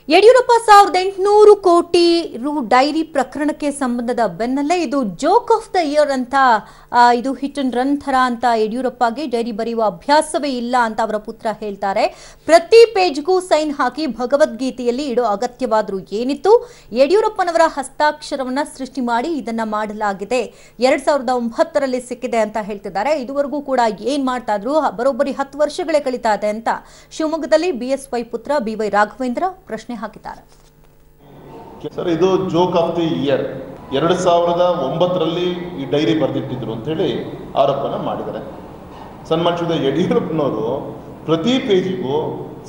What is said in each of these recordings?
ಯಡಿಯೂರಪ್ಪ 1800 ಕೋಟಿ ರು ಡೈರಿ ಪ್ರಕರಣಕ್ಕೆ ಸಂಬಂಧದ ಬೆನ್ನಲ್ಲೇ ಇದು ಜೋಕ್ ಆಫ್ ದ ಇಯರ್ ಅಂತ ಇದು ಹಿಟ್ ಅಂಡ್ ರನ್ ಥರ ಅಂತ ಯಡಿಯೂರಪ್ಪಗೆ ಡೈರಿ ಬರೆಯುವ ಅಭ್ಯಾಸವೇ ಇಲ್ಲ ಅಂತ ಅವರ ಪುತ್ರ ಹೇಳ್ತಾರೆ. ಪ್ರತಿ ಪೇಜ್ಗೂ ಸೈನ್ ಹಾಕಿ ಭಗವದ್ಗೀತೆಯಲ್ಲಿ ಇಡೋ ಅಗತ್ಯವಾದರೂ ಏನಿತ್ತು? ಯಡಿಯೂರಪ್ಪನವರ ಹಸ್ತಾಕ್ಷರವನ್ನ ಸೃಷ್ಟಿ ಮಾಡಿ ಇದನ್ನ ಮಾಡಲಾಗಿದೆ. 2009ರಲ್ಲಿ ಸಿಕ್ಕಿದೆ ಅಂತ ಹೇಳ್ತಿದ್ದಾರೆ. ಇದುವರೆಗೂ ಕೂಡ ಏನ್ ಮಾಡ್ತಾ ಇದ್ರು? ಬರೋಬ್ಬರಿ 10 ವರ್ಷಗಳೇ ಕಳೀತಾ ಇದೆ ಅಂತ ಶಿವಮೊಗ್ಗದಲ್ಲಿ ಬಿಎಸ್ವೈ ಪುತ್ರ ಬಿವೈ ರಾಘವೇಂದ್ರ ಪ್ರಶ್ನೆ ಹಾಕಿದ್ದಾರೆ. ಸರ್, ಇದು ಜೋಕ್ ಆಫ್ ದಿ ಇಯರ್. 2009ರಲ್ಲಿ ಈ ಡೈರಿ ಬರೆದಿಟ್ಟಿದ್ರು ಅಂತ ಹೇಳಿ ಆರೋಪನ ಮಾಡಿದ್ದಾರೆ. ಸನ್ಮಾನಿಸಿದ ಯಡಿಯೂರಪ್ಪನವರು ಪ್ರತಿ ಪೇಜಿಗೂ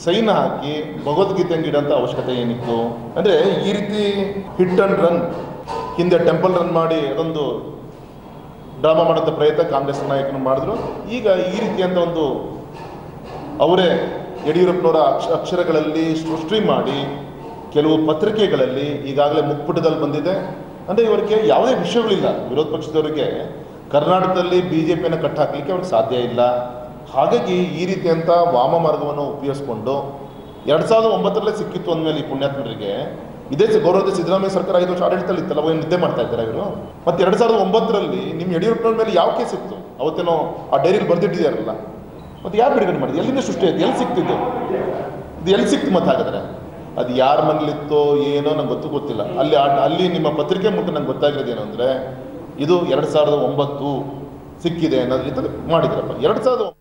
ಸೈನ್ ಹಾಕಿ ಭಗವದ್ಗೀತೆ ಇಡೋಂಥ ಅವಶ್ಯಕತೆ ಏನಿತ್ತು? ಅಂದರೆ ಈ ರೀತಿ ಹಿಟ್ ಅಂಡ್ ರನ್, ಹಿಂದೆ ಟೆಂಪಲ್ ರನ್ ಮಾಡಿ ಅದೊಂದು ಡ್ರಾಮಾ ಮಾಡೋಂಥ ಪ್ರಯತ್ನ ಕಾಂಗ್ರೆಸ್ ನಾಯಕರು ಮಾಡಿದ್ರು. ಈಗ ಈ ರೀತಿಯಂಥ ಒಂದು ಅವರೇ ಯಡಿಯೂರಪ್ಪನವರ ಅಕ್ಷರಗಳಲ್ಲಿ ಸೃಷ್ಟಿ ಮಾಡಿ ಕೆಲವು ಪತ್ರಿಕೆಗಳಲ್ಲಿ ಈಗಾಗಲೇ ಮುಕ್ಪುಟದಲ್ಲಿ ಬಂದಿದೆ. ಅಂದರೆ ಇವರಿಗೆ ಯಾವುದೇ ವಿಷಯಗಳಿಲ್ಲ. ವಿರೋಧ ಪಕ್ಷದವರಿಗೆ ಕರ್ನಾಟಕದಲ್ಲಿ BJPಯನ್ನು ಕಟ್ಟಾಕಲಿಕ್ಕೆ ಅವ್ರಿಗೆ ಸಾಧ್ಯ ಇಲ್ಲ. ಹಾಗಾಗಿ ಈ ರೀತಿಯಂಥ ವಾಮ ಮಾರ್ಗವನ್ನು ಉಪಯೋಗಿಸ್ಕೊಂಡು 2009ರಲ್ಲೇ ಸಿಕ್ಕಿತ್ತು ಅಂದಮೇಲೆ ಈ ಪುಣ್ಯಾತ್ಮರಿಗೆ ಇದೇ ಗೌರವದ ಸಿದ್ದರಾಮಯ್ಯ ಸರ್ಕಾರ 5 ವರ್ಷ ಆಡಳಿತದಲ್ಲಿ ಇತ್ತಲ್ಲ, ನಿದ್ದೆ ಮಾಡ್ತಾ ಇದ್ದಾರೆ ಇವರು. ಮತ್ತು 2009ರಲ್ಲಿ ನಿಮ್ಮ ಯಡಿಯೂರಪ್ಪನ ಮೇಲೆ ಯಾವ ಕೇಸ್ ಇತ್ತು? ಅವತ್ತೇನೋ ಆ ಡೈರಿಯಲ್ಲಿ ಬರೆದಿಟ್ಟಿದ್ದಾರಲ್ಲ, ಮತ್ತು ಯಾರು ಬಿಡುಗಡೆ ಮಾಡಿದೆ? ಎಲ್ಲಿಂದ ಸೃಷ್ಟಿ ಆಯ್ತು? ಎಲ್ಲಿ ಸಿಕ್ತಿದ್ದು? ಇದು ಎಲ್ಲಿ ಸಿಕ್ತು? ಮತ್ತೆ ಹಾಗಾದರೆ ಅದು ಯಾರ ಮನೇಲಿತ್ತೋ ಏನೋ ನಂಗೆ ಗೊತ್ತಿಲ್ಲ. ಅಲ್ಲಿ ನಿಮ್ಮ ಪತ್ರಿಕೆ ಮೂಲಕ ನಂಗೆ ಗೊತ್ತಾಗಿರೋದು ಏನು ಅಂದರೆ ಇದು 2009 ಸಿಕ್ಕಿದೆ ಅನ್ನೋದು ಮಾಡಿದ್ರಪ್ಪ. 2009